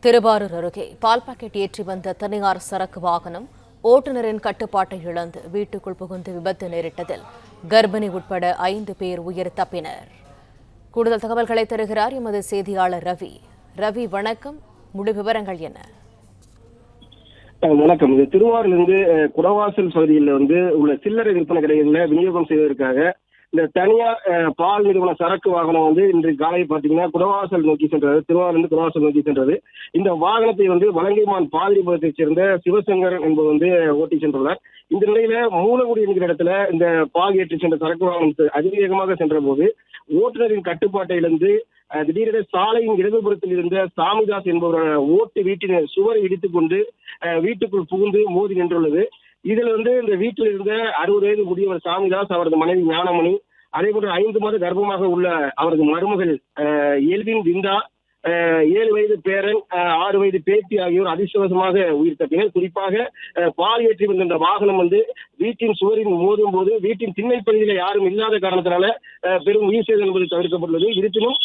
திருவாரூர் அருகே பால் பாக்கெட் ஏற்றி வந்த தனியார் சரக்கு வாகனம் ஓட்டுநரின் கட்டுப்பாட்டை இழந்து வீட்டுக்குள் புகுந்து விபத்து நேரிட்டதில் கர்ப்பிணி உட்பட 5 பேர் உயிர் தப்பினர். கூடுதல் தகவல்களை தருகிறார் எமது செய்தியாளர் ரவி. ரவி, வணக்கம். முழு விவரங்கள் என்ன? வணக்கம். இது திருவாரூரிலிருந்து குடவாசல் பகுதியில் உள்ள சில்லறை விற்பனை கடைகளில் விநியோகம் செய்வதற்காக இந்த தனியார் பால் நிறுவன சரக்கு வாகனம் இன்று காலை பார்த்தீங்கன்னா குடவாசல் நோக்கி சென்றது. திருவாரூரிலிருந்து குடவாசல் நோக்கி சென்றது. இந்த வாகனத்தை வலங்கைமான் பாதிரிபுரத்தைச் சேர்ந்த சிவசங்கர் என்பவர் ஓட்டி சென்றுள்ளார். இந்த நிலையில மூலகுடி என்கிற இடத்துல இந்த பால் ஏற்றி சென்ற சரக்கு வாகனம் அதிவேகமாக சென்ற போது ஓட்டுநரின் கட்டுப்பாட்டை இழந்து திடீரென சாலையின் இடதுபுறத்தில் இருந்த சாமிதாஸ் என்பவரோட ஓட்டு வீட்டின் சுவரை இடித்துக் கொண்டு வீட்டுக்குள் புகுந்து மோதி நின்றுள்ளது. இதுல இந்த வீட்டில் இருந்த 60 வயது முதியவர் சாமிதாஸ், அவரது மனைவி ஞானமணி, அதே போன்று 5 மாத கர்ப்பமாக உள்ள அவரது மருமகள் எல்வின் விந்தா, 7 வயது பேரன், 6 வயது பேத்தி ஆகியோர் அதிர்ஷ்டவசமாக உயிர் தப்பினர். குறிப்பாக பால் ஏற்றி வந்த இந்த வாகனம் வீட்டின் சுவரின் மோதும் போது வீட்டின் திண்ணை பகுதியில் யாரும் இல்லாத காரணத்தினால பெரும் உயிர் சேதம் என்பது தவிர்க்கப்பட்டுள்ளது. இருப்பினும்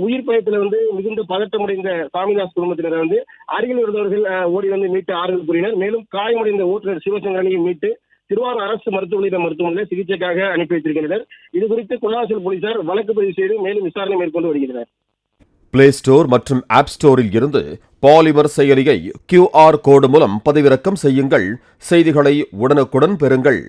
உயிர் பயத்தில் மிகுந்த பதட்டமடைந்த சாமிதாஸ் குடும்பத்தினர் அருகில் இருந்தவர்கள் ஓடி மீட்டு ஆறுதல் கூறினர். மேலும் காயமடைந்த ஓட்டுநர் சிவசங்கரனையும் மீட்டு திருவாரூர் அரசு மருத்துவமனையில் சிகிச்சைக்காக அனுப்பி வைத்திருக்கின்றனர். இது குறித்து குடவாசல் போலீசார் வழக்கு பதிவு செய்து மேலும் விசாரணை மேற்கொண்டு வருகின்றனர். பிளே ஸ்டோர் மற்றும் ஆப் ஸ்டோரில் இருந்து பாலிமர் செயலியை QR கோடு மூலம் பதிவிறக்கம் செய்யுங்கள். செய்திகளை உடனுக்குடன் பெறுங்கள்.